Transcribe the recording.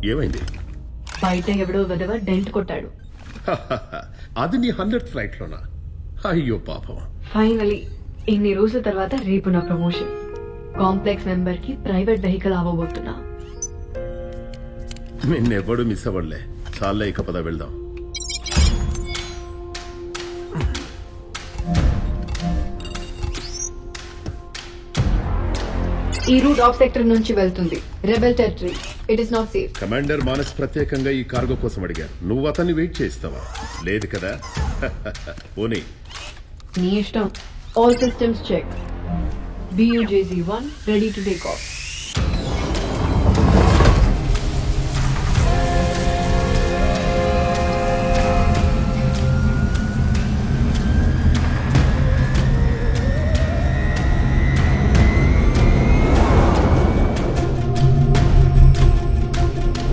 ఏమైంది? బయట ఎవడో విధవ డెంట్ కొట్టాడు. అది నీ 100th ఫ్లైట్ లోనా? అయ్యో పాపం. ఫైనలీ ఇన్ని రోజుల తర్వాత రేపు నా ప్రమోషన్. కాంప్లెక్స్ మెంబర్ కి ప్రైవేట్ వెహికల్ అవ్వబోతున్నా. నిన్నెవ్వడు మిస్ అవ్వడులే. చాలా ఇక పద వెళ్దాం. ఈ రూట్ ఆఫ్ సెక్టర్ నుంచి వెళ్తుంది. Rebel territory. It is not safe. Commander Manas ప్రత్యేకంగా ఈ కార్గో కోసం అడిగారు. నువ్వు అతన్ని వెయిట్ చేస్తావా? లేదు కదా. పోనీ. నీ ఇష్టం. All systems check. BUJZ-1 ready to take of.